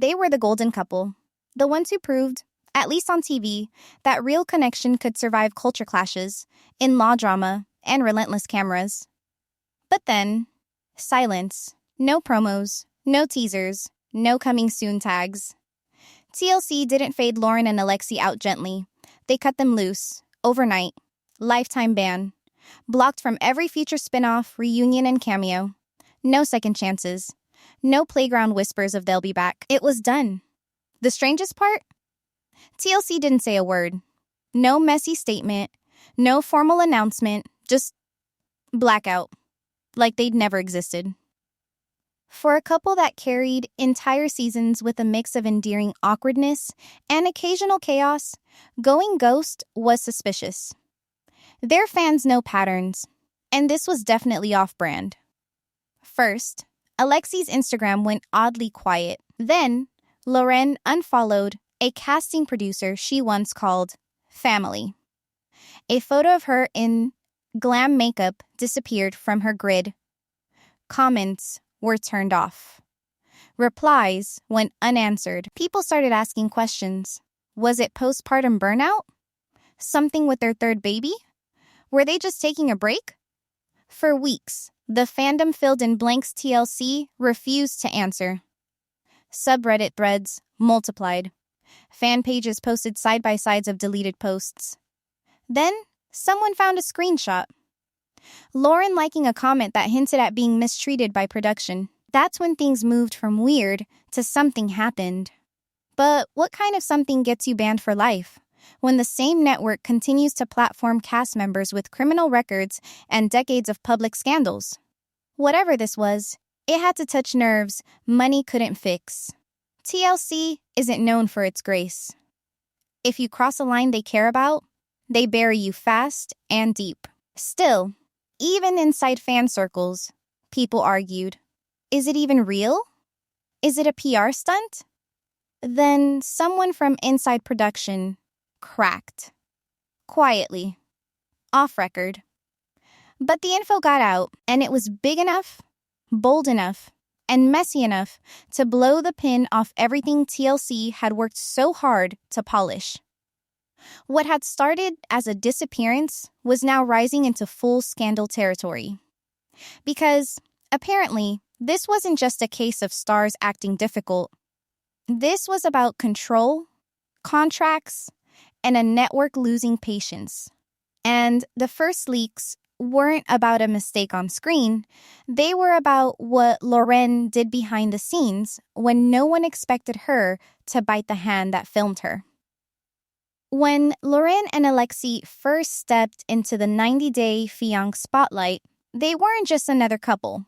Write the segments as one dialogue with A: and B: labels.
A: They were the golden couple, the ones who proved, at least on TV, that real connection could survive culture clashes, in-law drama, and relentless cameras. But then, silence. No promos, no teasers, no coming soon tags. TLC didn't fade Loren and Alexei out gently. They cut them loose, overnight, lifetime ban, blocked from every future spinoff, reunion, and cameo. No second chances. No playground whispers of they'll be back. It was done. The strangest part? TLC didn't say a word. No messy statement, no formal announcement, just blackout, like they'd never existed. For a couple that carried entire seasons with a mix of endearing awkwardness and occasional chaos, going ghost was suspicious. Their fans know patterns, and this was definitely off-brand. First, Alexei's Instagram went oddly quiet. Then, Loren unfollowed a casting producer she once called family. A photo of her in glam makeup disappeared from her grid. Comments were turned off. Replies went unanswered. People started asking questions. Was it postpartum burnout? Something with their third baby? Were they just taking a break? For weeks, the fandom filled in blanks. TLC refused to answer. Subreddit threads multiplied. Fan pages posted side-by-sides of deleted posts. Then, someone found a screenshot. Loren liking a comment that hinted at being mistreated by production. That's when things moved from weird to something happened. But what kind of something gets you banned for life when the same network continues to platform cast members with criminal records and decades of public scandals? Whatever this was, it had to touch nerves money couldn't fix. TLC isn't known for its grace. If you cross a line they care about, they bury you fast and deep. Still, even inside fan circles, people argued, is it even real? Is it a PR stunt? Then someone from inside production cracked. Quietly. Off record. But the info got out, and it was big enough, bold enough, and messy enough to blow the pin off everything TLC had worked so hard to polish. What had started as a disappearance was now rising into full scandal territory. Because, apparently, this wasn't just a case of stars acting difficult. This was about control, contracts, and a network losing patience. And the first leaks weren't about a mistake on screen. They were about what Loren did behind the scenes when no one expected her to bite the hand that filmed her. When Loren and Alexei first stepped into the 90-day Fiancé spotlight, they weren't just another couple.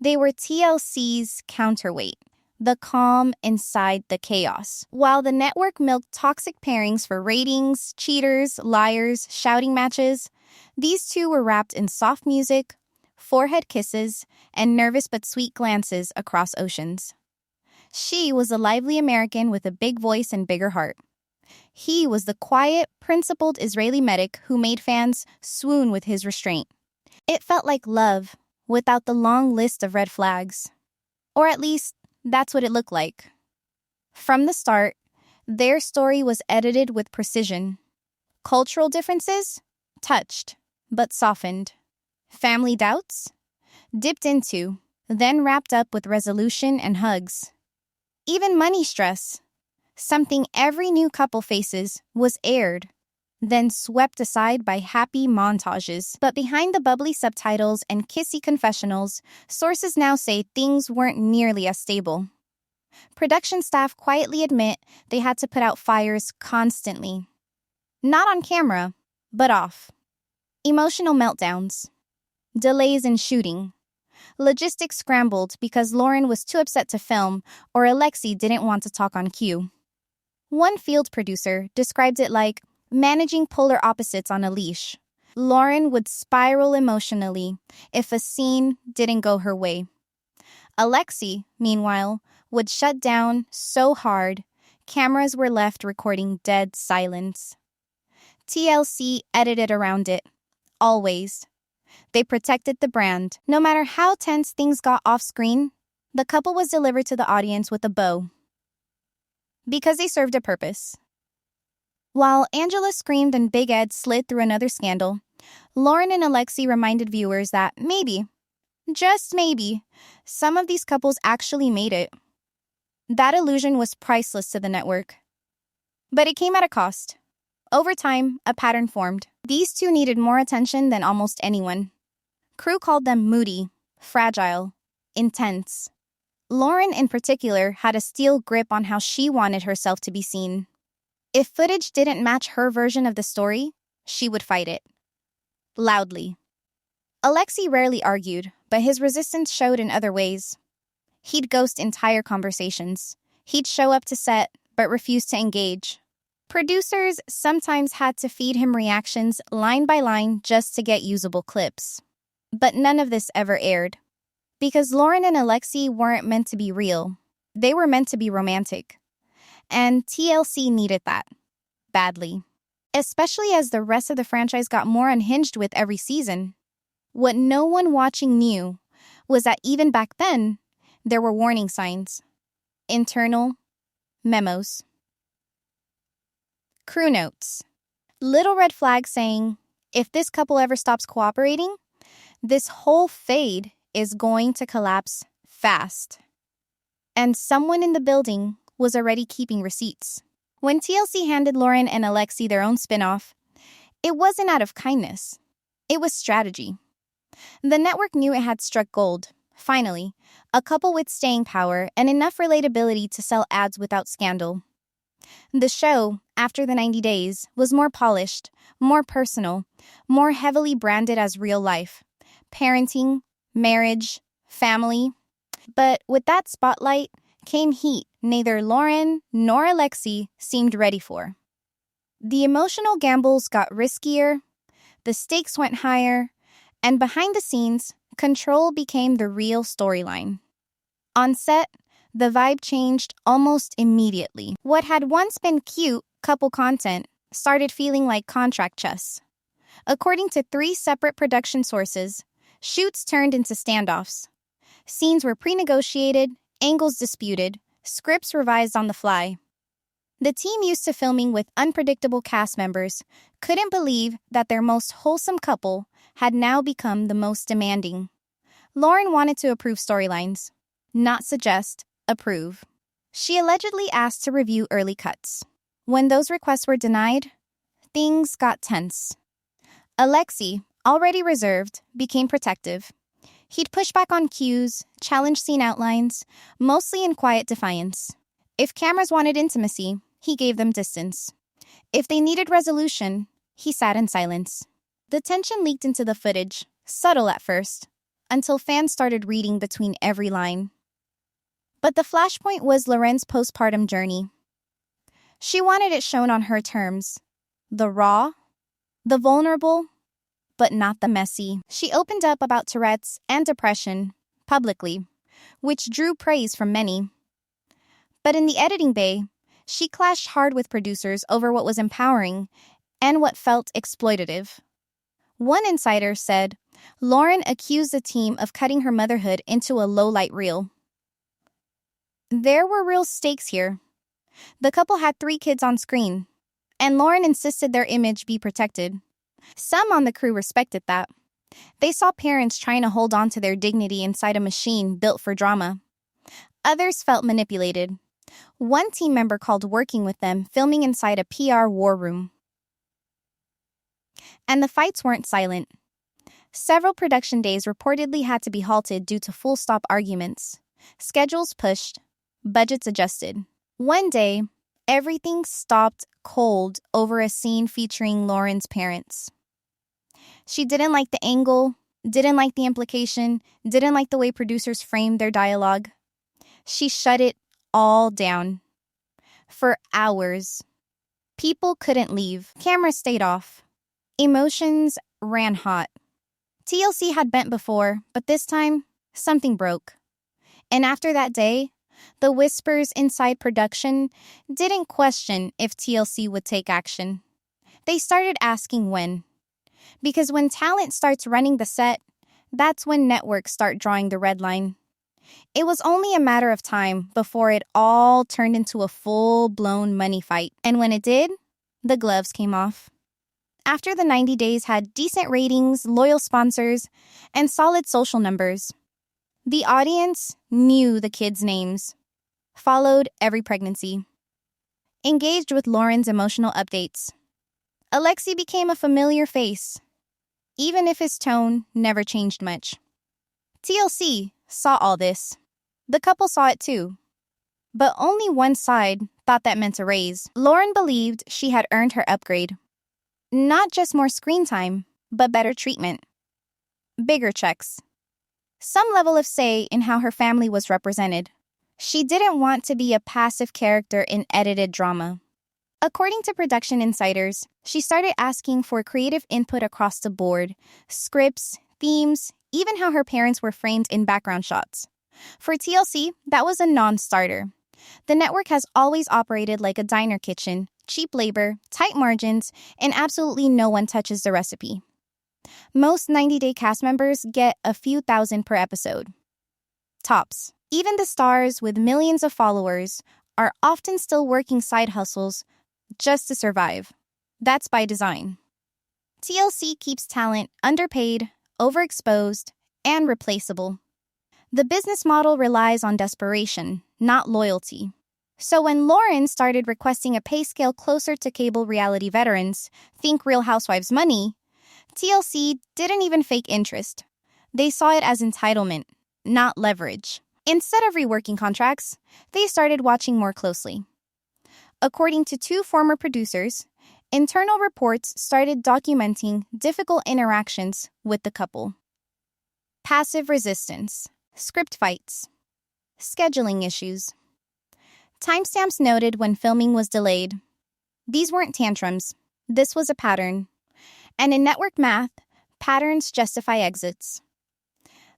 A: They were TLC's counterweight, the calm inside the chaos. While the network milked toxic pairings for ratings, cheaters, liars, shouting matches, these two were wrapped in soft music, forehead kisses, and nervous but sweet glances across oceans. She was a lively American with a big voice and bigger heart. He was the quiet, principled Israeli medic who made fans swoon with his restraint. It felt like love, without the long list of red flags. Or at least, that's what it looked like. From the start, their story was edited with precision. Cultural differences? Touched, but softened. Family doubts? Dipped into, then wrapped up with resolution and hugs. Even money stress, something every new couple faces, was aired, then swept aside by happy montages. But behind the bubbly subtitles and kissy confessionals, sources now say things weren't nearly as stable. Production staff quietly admit they had to put out fires constantly. Not on camera, but off. Emotional meltdowns. Delays in shooting. Logistics scrambled because Loren was too upset to film or Alexei didn't want to talk on cue. One field producer described it like managing polar opposites on a leash. Loren would spiral emotionally if a scene didn't go her way. Alexei, meanwhile, would shut down so hard, cameras were left recording dead silence. TLC edited around it, always. They protected the brand. No matter how tense things got off screen, the couple was delivered to the audience with a bow. Because they served a purpose. While Angela screamed and Big Ed slid through another scandal, Loren and Alexei reminded viewers that maybe, just maybe, some of these couples actually made it. That illusion was priceless to the network. But it came at a cost. Over time, a pattern formed. These two needed more attention than almost anyone. Crew called them moody, fragile, intense. Loren, in particular, had a steel grip on how she wanted herself to be seen. If footage didn't match her version of the story, she would fight it. Loudly. Alexei rarely argued, but his resistance showed in other ways. He'd ghost entire conversations. He'd show up to set, but refuse to engage. Producers sometimes had to feed him reactions line by line just to get usable clips. But none of this ever aired. Because Loren and Alexei weren't meant to be real. They were meant to be romantic. And TLC needed that. Badly. Especially as the rest of the franchise got more unhinged with every season. What no one watching knew was that even back then, there were warning signs. Internal memos. Crew notes. Little red flag saying, if this couple ever stops cooperating, this whole fade is going to collapse fast. And someone in the building was already keeping receipts. When TLC handed Loren and Alexei their own spinoff, it wasn't out of kindness. It was strategy. The network knew it had struck gold. Finally, a couple with staying power and enough relatability to sell ads without scandal. The show, after the 90 days, was more polished, more personal, more heavily branded as real life. Parenting, marriage, family. But with that spotlight came heat neither Loren nor Alexei seemed ready for. The emotional gambles got riskier, the stakes went higher, and behind the scenes, control became the real storyline. On set, the vibe changed almost immediately. What had once been cute couple content started feeling like contract chess. According to 3 separate production sources, shoots turned into standoffs. Scenes were pre-negotiated, angles disputed, scripts revised on the fly. The team used to filming with unpredictable cast members couldn't believe that their most wholesome couple had now become the most demanding. Loren wanted to approve storylines, not suggest, approve. She allegedly asked to review early cuts. When those requests were denied, things got tense. Alexei, already reserved, became protective. He'd push back on cues, challenge scene outlines, mostly in quiet defiance. If cameras wanted intimacy, he gave them distance. If they needed resolution, he sat in silence. The tension leaked into the footage, subtle at first, until fans started reading between every line. But the flashpoint was Loren's postpartum journey. She wanted it shown on her terms. The raw, the vulnerable, but not the messy. She opened up about Tourette's and depression, publicly, which drew praise from many. But in the editing bay, she clashed hard with producers over what was empowering and what felt exploitative. One insider said, Loren accused the team of cutting her motherhood into a low-light reel. There were real stakes here. The couple had 3 kids on screen, and Loren insisted their image be protected. Some on the crew respected that. They saw parents trying to hold on to their dignity inside a machine built for drama. Others felt manipulated. One team member called working with them filming inside a PR war room. And the fights weren't silent. Several production days reportedly had to be halted due to full-stop arguments. Schedules pushed, budgets adjusted. One day, everything stopped cold over a scene featuring Loren's parents. She didn't like the angle, didn't like the implication, didn't like the way producers framed their dialogue. She shut it all down. For hours. People couldn't leave. Cameras stayed off. Emotions ran hot. TLC had bent before, but this time, something broke. And after that day, the whispers inside production didn't question if TLC would take action. They started asking when. Because when talent starts running the set, that's when networks start drawing the red line. It was only a matter of time before it all turned into a full-blown money fight. And when it did, the gloves came off. After the 90 days had decent ratings, loyal sponsors, and solid social numbers, the audience knew the kids' names, followed every pregnancy, engaged with Loren's emotional updates. Alexei became a familiar face, even if his tone never changed much. TLC saw all this. The couple saw it too. But only one side thought that meant a raise. Loren believed she had earned her upgrade. Not just more screen time, but better treatment. Bigger checks. Some level of say in how her family was represented. She didn't want to be a passive character in edited drama. According to production insiders, she started asking for creative input across the board, scripts, themes, even how her parents were framed in background shots. For TLC, that was a non-starter. The network has always operated like a diner kitchen, cheap labor, tight margins, and absolutely no one touches the recipe. Most 90-day cast members get a few thousand per episode. Tops. Even the stars with millions of followers are often still working side hustles just to survive. That's by design. TLC keeps talent underpaid, overexposed, and replaceable. The business model relies on desperation, not loyalty. So when Loren started requesting a pay scale closer to cable reality veterans, think Real Housewives money, TLC didn't even fake interest. They saw it as entitlement, not leverage. Instead of reworking contracts, they started watching more closely. According to two former producers, internal reports started documenting difficult interactions with the couple. Passive resistance, script fights, scheduling issues. Timestamps noted when filming was delayed. These weren't tantrums. This was a pattern. And in network math, patterns justify exits.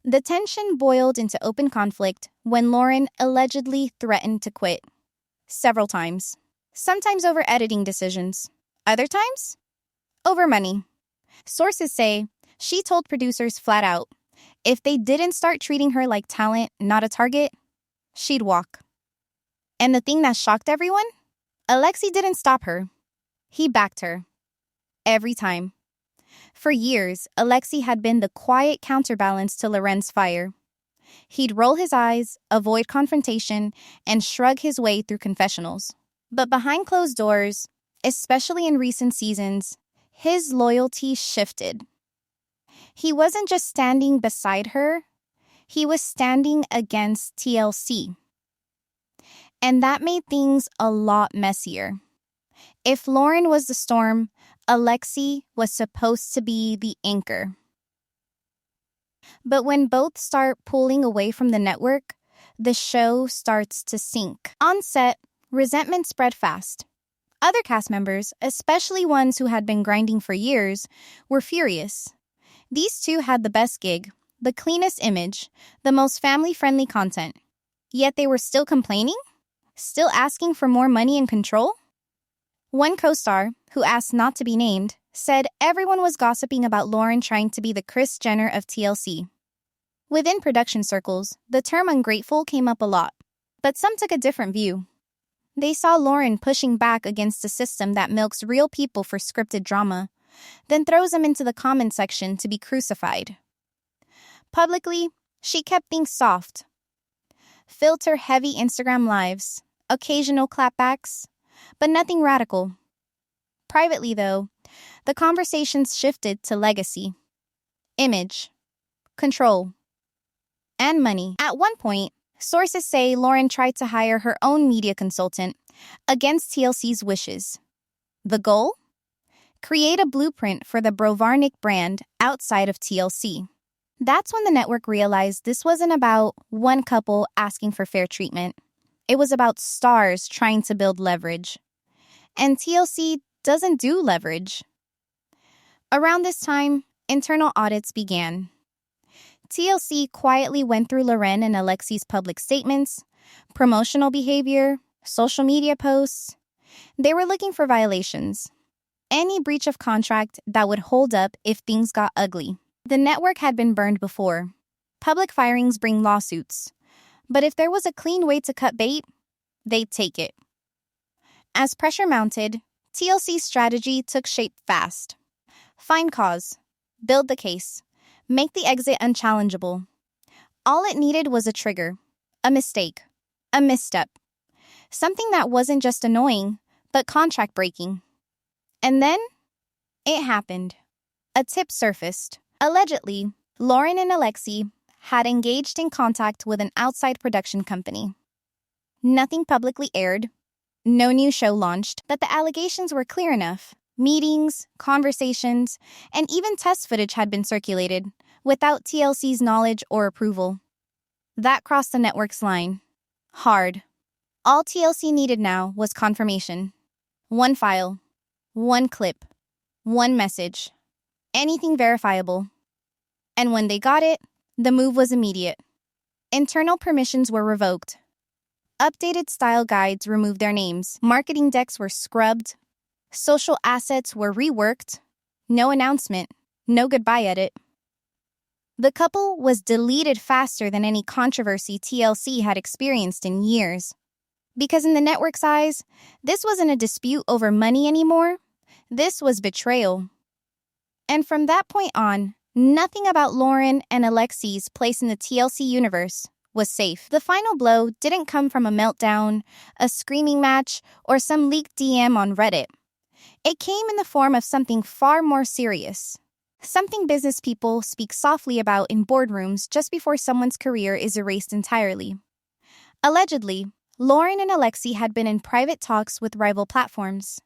A: The tension boiled into open conflict when Loren allegedly threatened to quit. Several times. Sometimes over editing decisions. Other times, over money. Sources say she told producers flat out, if they didn't start treating her like talent, not a target, she'd walk. And the thing that shocked everyone? Alexei didn't stop her. He backed her. Every time. For years, Alexei had been the quiet counterbalance to Loren's fire. He'd roll his eyes, avoid confrontation, and shrug his way through confessionals. But behind closed doors, especially in recent seasons, his loyalty shifted. He wasn't just standing beside her, he was standing against TLC. And that made things a lot messier. If Loren was the storm, Alexei was supposed to be the anchor. But when both start pulling away from the network, the show starts to sink. On set, resentment spread fast. Other cast members, especially ones who had been grinding for years, were furious. These two had the best gig, the cleanest image, the most family-friendly content. Yet they were still complaining? Still asking for more money and control? One co-star, who asked not to be named, said everyone was gossiping about Loren trying to be the Kris Jenner of TLC. Within production circles, the term ungrateful came up a lot, but some took a different view. They saw Loren pushing back against a system that milks real people for scripted drama, then throws them into the comment section to be crucified. Publicly, she kept things soft. Filter-heavy Instagram lives, occasional clapbacks, but nothing radical. Privately, though, the conversations shifted to legacy, image, control, and money. At one point, sources say Loren tried to hire her own media consultant against TLC's wishes. The goal? Create a blueprint for the Brovarnik brand outside of TLC. That's when the network realized this wasn't about one couple asking for fair treatment. It was about stars trying to build leverage. And TLC doesn't do leverage. Around this time, internal audits began. TLC quietly went through Loren and Alexei's public statements, promotional behavior, social media posts. They were looking for violations. Any breach of contract that would hold up if things got ugly. The network had been burned before. Public firings bring lawsuits. But if there was a clean way to cut bait, they'd take it. As pressure mounted, TLC's strategy took shape fast. Find cause, build the case, make the exit unchallengeable. All it needed was a trigger, a mistake, a misstep. Something that wasn't just annoying, but contract breaking. And then, it happened. A tip surfaced. Allegedly, Loren and Alexei had engaged in contact with an outside production company. Nothing publicly aired, no new show launched, but the allegations were clear enough. Meetings, conversations, and even test footage had been circulated, without TLC's knowledge or approval. That crossed the network's line. Hard. All TLC needed now was confirmation. One file, one clip, one message. Anything verifiable. And when they got it, the move was immediate. Internal permissions were revoked. Updated style guides removed their names. Marketing decks were scrubbed. Social assets were reworked. No announcement. No goodbye edit. The couple was deleted faster than any controversy TLC had experienced in years. Because in the network's eyes, this wasn't a dispute over money anymore. This was betrayal. And from that point on, nothing about Loren and Alexei's place in the TLC universe was safe. The final blow didn't come from a meltdown, a screaming match, or some leaked DM on Reddit. It came in the form of something far more serious. Something business people speak softly about in boardrooms just before someone's career is erased entirely. Allegedly, Loren and Alexei had been in private talks with rival platforms.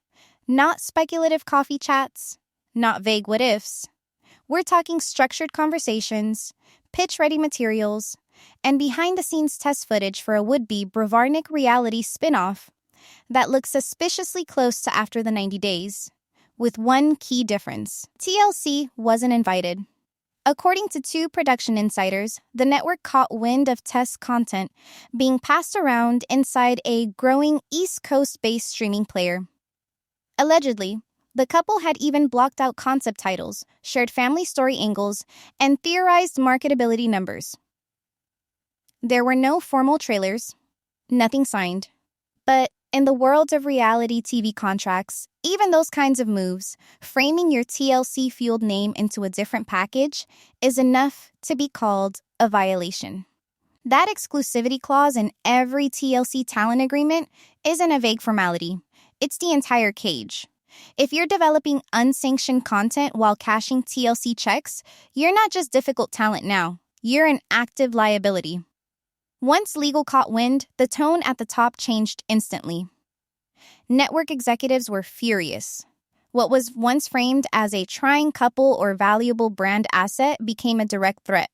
A: Not speculative coffee chats, not vague what-ifs. We're talking structured conversations, pitch-ready materials, and behind-the-scenes test footage for a would-be Bravarnik reality spin-off that looks suspiciously close to After the 90 Days, with one key difference. TLC wasn't invited. According to two production insiders, the network caught wind of test content being passed around inside a growing East Coast-based streaming player. Allegedly, the couple had even blocked out concept titles, shared family story angles, and theorized marketability numbers. There were no formal trailers, nothing signed. But in the world of reality TV contracts, even those kinds of moves, framing your TLC-fueled name into a different package, is enough to be called a violation. That exclusivity clause in every TLC talent agreement isn't a vague formality. It's the entire cage. If you're developing unsanctioned content while cashing TLC checks, you're not just difficult talent now. You're an active liability. Once legal caught wind, the tone at the top changed instantly. Network executives were furious. What was once framed as a trying couple or valuable brand asset became a direct threat.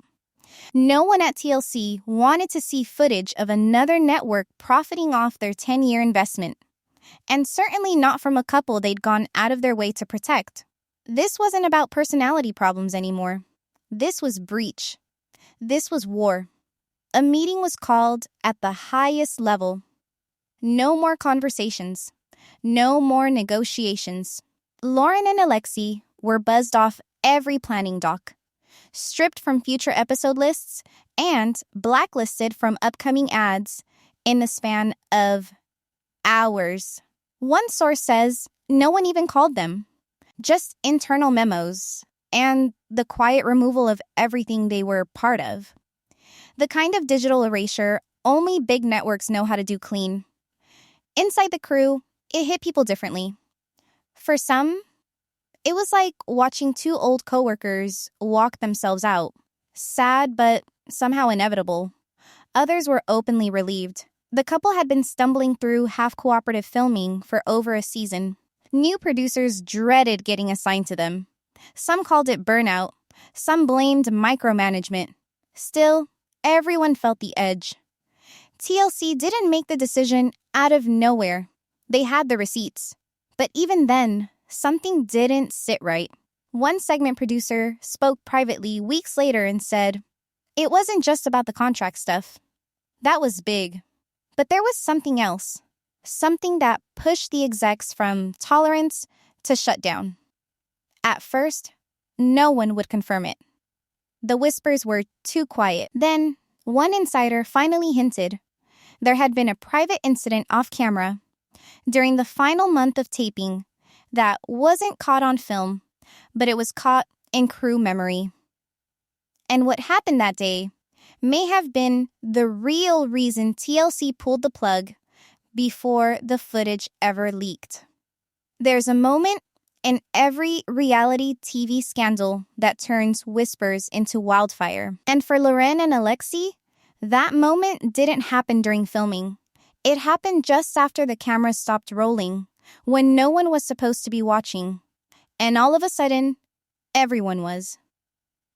A: No one at TLC wanted to see footage of another network profiting off their 10-year investment. And certainly not from a couple they'd gone out of their way to protect. This wasn't about personality problems anymore. This was breach. This was war. A meeting was called at the highest level. No more conversations. No more negotiations. Loren and Alexei were buzzed off every planning doc, stripped from future episode lists, and blacklisted from upcoming ads in the span of hours. One source says no one even called them. Just internal memos and the quiet removal of everything they were part of. The kind of digital erasure only big networks know how to do clean. Inside the crew, it hit people differently. For some, it was like watching two old coworkers walk themselves out. Sad, but somehow inevitable. Others were openly relieved. The couple had been stumbling through half-cooperative filming for over a season. New producers dreaded getting assigned to them. Some called it burnout. Some blamed micromanagement. Still, everyone felt the edge. TLC didn't make the decision out of nowhere. They had the receipts. But even then, something didn't sit right. One segment producer spoke privately weeks later and said, "It wasn't just about the contract stuff. That was big. But there was something else. Something that pushed the execs from tolerance to shutdown." At first, no one would confirm it. The whispers were too quiet. Then, One insider finally hinted there had been a private incident off camera during the final month of taping that wasn't caught on film, but it was caught in crew memory. And what happened that day may have been the real reason TLC pulled the plug before the footage ever leaked. There's a moment in every reality TV scandal that turns whispers into wildfire. And for Loren and Alexei, that moment didn't happen during filming. It happened just after the camera stopped rolling, when no one was supposed to be watching. And all of a sudden, everyone was.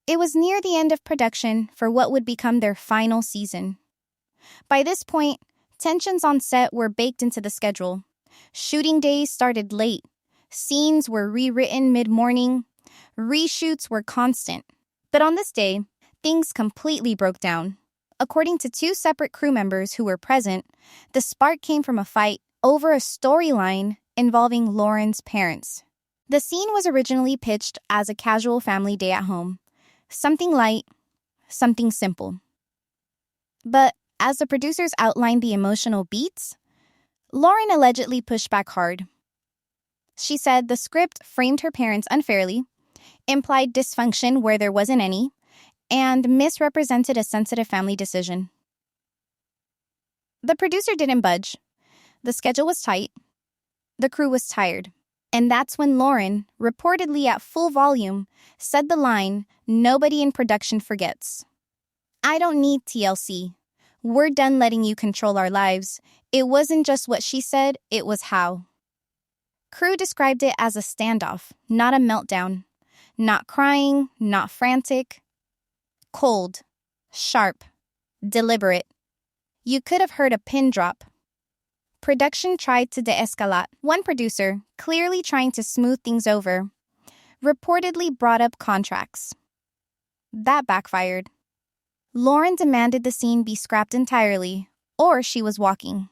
A: It was near the end of production for what would become their final season. By this point, tensions on set were baked into the schedule. Shooting days started late. Scenes were rewritten mid-morning. Reshoots were constant. But on this day, things completely broke down. According to two separate crew members who were present, the spark came from a fight over a storyline involving Loren's parents. The scene was originally pitched as a casual family day at home. Something light, something simple. But as the producers outlined the emotional beats, Loren allegedly pushed back hard. She said the script framed her parents unfairly, implied dysfunction where there wasn't any, and misrepresented a sensitive family decision. The producer didn't budge. The schedule was tight. The crew was tired. And that's when Loren, reportedly at full volume, said the line, "Nobody in production forgets. I don't need TLC. We're done letting you control our lives." It wasn't just what she said, it was how. Crew described it as a standoff, not a meltdown. Not crying, not frantic. Cold, sharp, deliberate. You could have heard a pin drop. Production tried to de-escalate. One producer, clearly trying to smooth things over, reportedly brought up contracts. That backfired. Loren demanded the scene be scrapped entirely, or she was walking.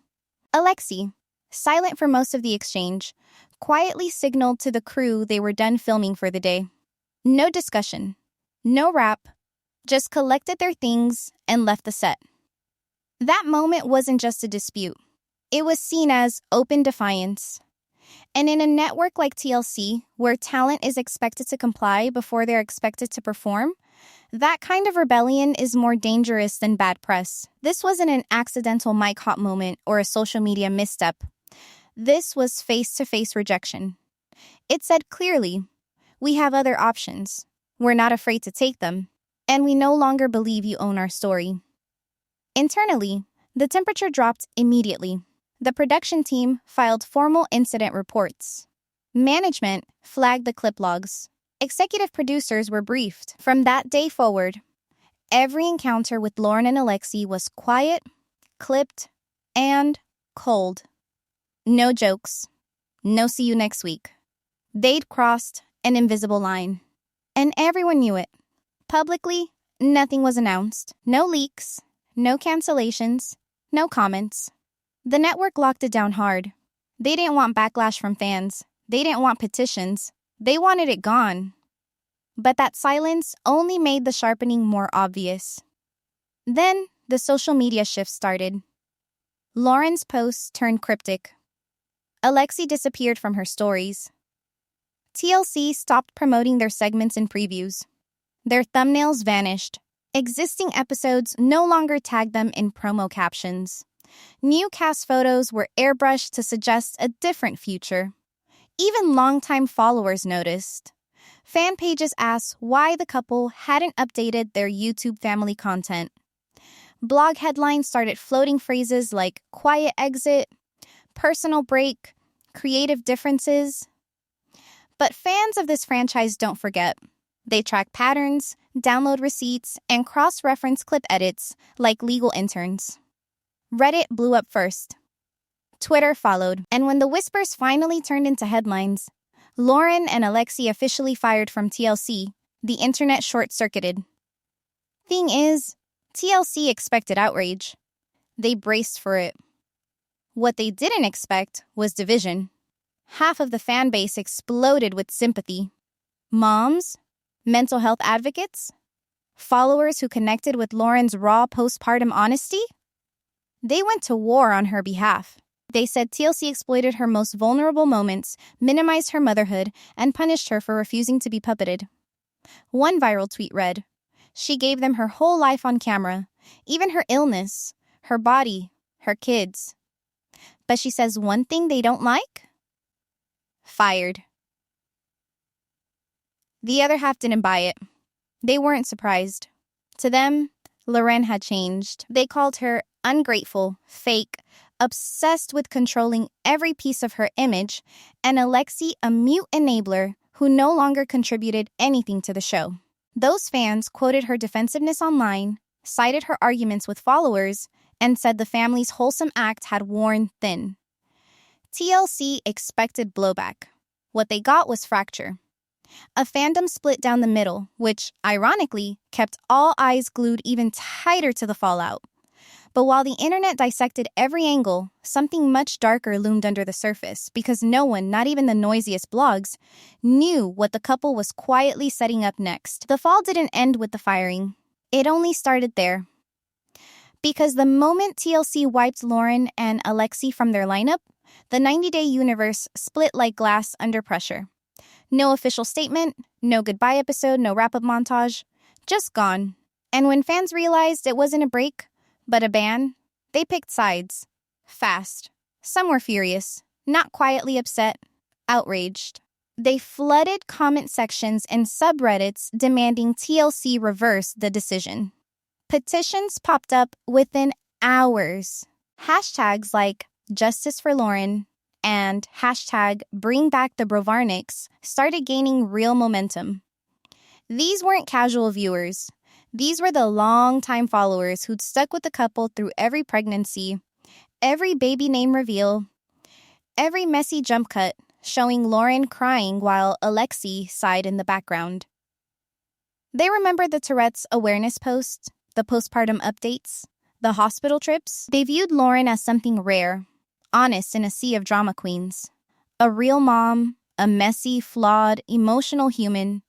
A: Alexei, silent for most of the exchange, quietly signaled to the crew they were done filming for the day. No discussion, no rap, just collected their things and left the set. That moment wasn't just a dispute. It was seen as open defiance. And in a network like TLC, where talent is expected to comply before they're expected to perform, that kind of rebellion is more dangerous than bad press. This wasn't an accidental mic hot moment or a social media misstep. This was face-to-face rejection. It said clearly, we have other options. We're not afraid to take them. And we no longer believe you own our story. Internally, the temperature dropped immediately. The production team filed formal incident reports. Management flagged the clip logs. Executive producers were briefed. From that day forward, every encounter with Loren and Alexei was quiet, clipped, and cold. No jokes. No see you next week. They'd crossed an invisible line. And everyone knew it. Publicly, nothing was announced. No leaks, no cancellations, no comments. The network locked it down hard. They didn't want backlash from fans. They didn't want petitions. They wanted it gone. But that silence only made the sharpening more obvious. Then, the social media shift started. Loren's posts turned cryptic. Alexei disappeared from her stories. TLC stopped promoting their segments and previews. Their thumbnails vanished. Existing episodes no longer tagged them in promo captions. New cast photos were airbrushed to suggest a different future. Even longtime followers noticed. Fan pages asked why the couple hadn't updated their YouTube family content. Blog headlines started floating phrases like quiet exit, personal break, creative differences. But fans of this franchise don't forget. They track patterns, download receipts, and cross-reference clip edits like legal interns. Reddit blew up first. Twitter followed, and when the whispers finally turned into headlines, Loren and Alexei officially fired from TLC, the internet short-circuited. Thing is, TLC expected outrage. They braced for it. What they didn't expect was division. Half of the fan base exploded with sympathy. Moms? Mental health advocates? Followers who connected with Loren's raw postpartum honesty? They went to war on her behalf. They said TLC exploited her most vulnerable moments, minimized her motherhood, and punished her for refusing to be puppeted. One viral tweet read, "She gave them her whole life on camera, even her illness, her body, her kids. But she says one thing they don't like? Fired." The other half didn't buy it. They weren't surprised. To them, Loren had changed. They called her ungrateful, fake, obsessed with controlling every piece of her image, and Alexei a mute enabler who no longer contributed anything to the show. Those fans quoted her defensiveness online, cited her arguments with followers, and said the family's wholesome act had worn thin. TLC expected blowback. What they got was fracture. A fandom split down the middle, which, ironically, kept all eyes glued even tighter to the fallout. But while the internet dissected every angle, something much darker loomed under the surface because no one, not even the noisiest blogs, knew what the couple was quietly setting up next. The fall didn't end with the firing. It only started there. Because the moment TLC wiped Loren and Alexei from their lineup, the 90-day universe split like glass under pressure. No official statement, no goodbye episode, no wrap-up montage. Just gone. And when fans realized it wasn't a break, but a ban, they picked sides. Fast. Some were furious, not quietly upset, outraged. They flooded comment sections and subreddits demanding TLC reverse the decision. Petitions popped up within hours. Hashtags like Justice for Loren and hashtag Bring Back the Brovarniks started gaining real momentum. These weren't casual viewers. These were the long-time followers who'd stuck with the couple through every pregnancy, every baby name reveal, every messy jump cut showing Loren crying while Alexei sighed in the background. They remembered the Tourette's awareness posts, the postpartum updates, the hospital trips. They viewed Loren as something rare, honest in a sea of drama queens. A real mom, a messy, flawed, emotional human,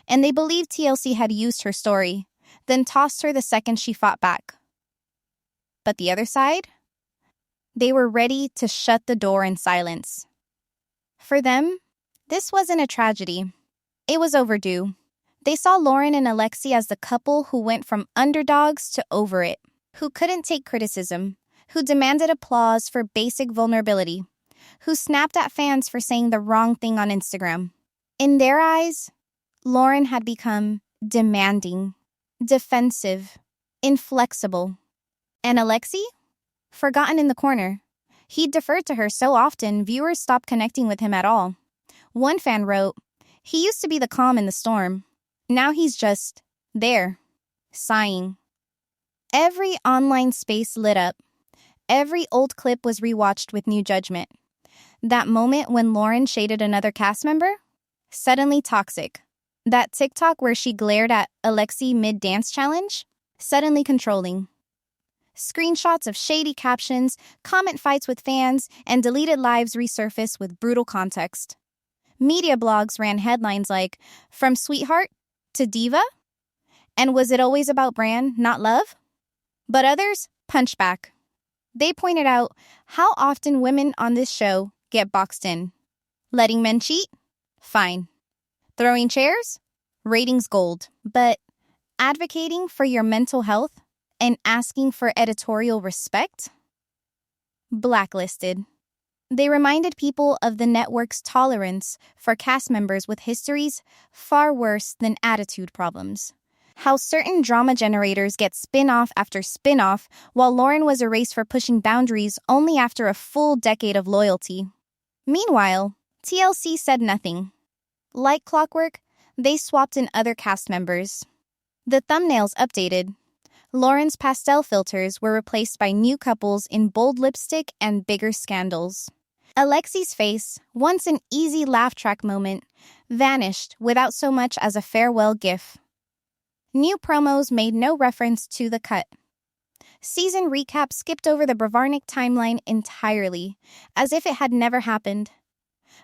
A: and they believed TLC had used her story, then tossed her the second she fought back. But the other side? They were ready to shut the door in silence. For them, this wasn't a tragedy. It was overdue. They saw Loren and Alexei as the couple who went from underdogs to over it, who couldn't take criticism, who demanded applause for basic vulnerability, who snapped at fans for saying the wrong thing on Instagram. In their eyes, Loren had become demanding, defensive, inflexible. And Alexei? Forgotten in the corner. He'd deferred to her so often, viewers stopped connecting with him at all. One fan wrote, "He used to be the calm in the storm. Now he's just there, sighing." Every online space lit up. Every old clip was rewatched with new judgment. That moment when Loren shaded another cast member? Suddenly toxic. That TikTok where she glared at Alexei mid-dance challenge? Suddenly controlling. Screenshots of shady captions, comment fights with fans, and deleted lives resurfaced with brutal context. Media blogs ran headlines like, "From sweetheart to diva?" And was it always about brand, not love? But others punched back. They pointed out how often women on this show get boxed in. Letting men cheat? Fine. Throwing chairs? Ratings gold. But advocating for your mental health and asking for editorial respect? Blacklisted. They reminded people of the network's tolerance for cast members with histories far worse than attitude problems. How certain drama generators get spin-off after spin-off, while Loren was erased for pushing boundaries only after a full decade of loyalty. Meanwhile, TLC said nothing. Like clockwork, they swapped in other cast members. The thumbnails updated. Loren's pastel filters were replaced by new couples in bold lipstick and bigger scandals. Alexei's face, once an easy laugh track moment, vanished without so much as a farewell gif. New promos made no reference to the cut. Season recap skipped over the Brovarnik timeline entirely, as if it had never happened.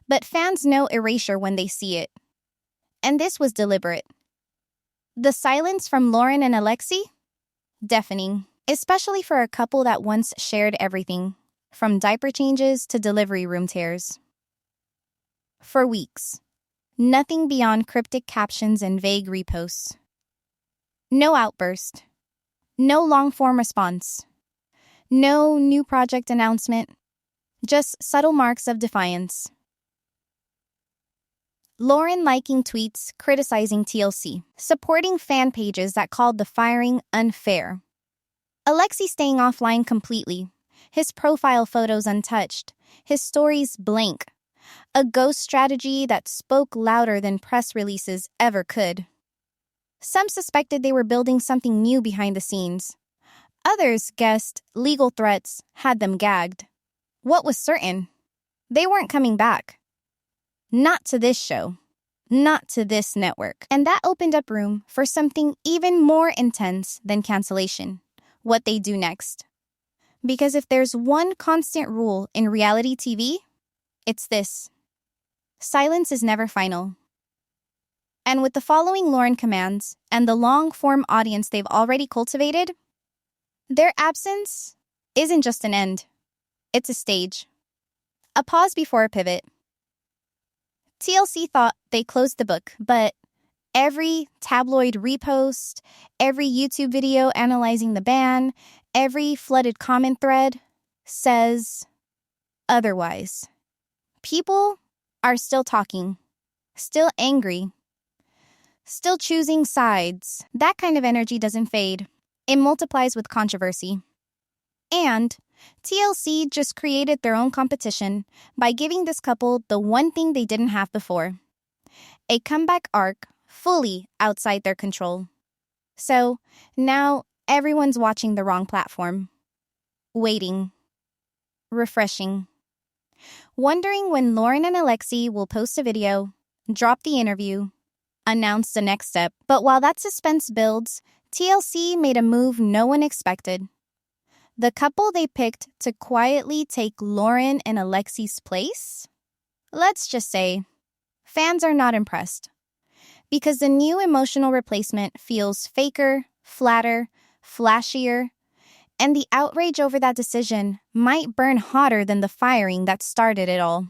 A: But fans know erasure when they see it. And this was deliberate. The silence from Loren and Alexei? Deafening, especially for a couple that once shared everything, from diaper changes to delivery room tears. For weeks, nothing beyond cryptic captions and vague reposts. No outburst. No long-form response. No new project announcement. Just subtle marks of defiance. Loren liking tweets criticizing TLC, supporting fan pages that called the firing unfair. Alexei staying offline completely, his profile photos untouched, his stories blank. A ghost strategy that spoke louder than press releases ever could. Some suspected they were building something new behind the scenes. Others guessed legal threats had them gagged. What was certain? They weren't coming back. Not to this show. Not to this network. And that opened up room for something even more intense than cancellation. What they do next. Because if there's one constant rule in reality TV, it's this. Silence is never final. And with the following Loren commands and the long-form audience they've already cultivated, their absence isn't just an end. It's a stage. A pause before a pivot. TLC thought they closed the book, but every tabloid repost, every YouTube video analyzing the ban, every flooded comment thread says otherwise. People are still talking, still angry, still choosing sides. That kind of energy doesn't fade. It multiplies with controversy. And TLC just created their own competition by giving this couple the one thing they didn't have before. A comeback arc fully outside their control. So now everyone's watching the wrong platform. Waiting. Refreshing. Wondering when Loren and Alexei will post a video, drop the interview, announce the next step. But while that suspense builds, TLC made a move no one expected. The couple they picked to quietly take Loren and Alexei's place? Let's just say, fans are not impressed. Because the new emotional replacement feels faker, flatter, flashier, and the outrage over that decision might burn hotter than the firing that started it all.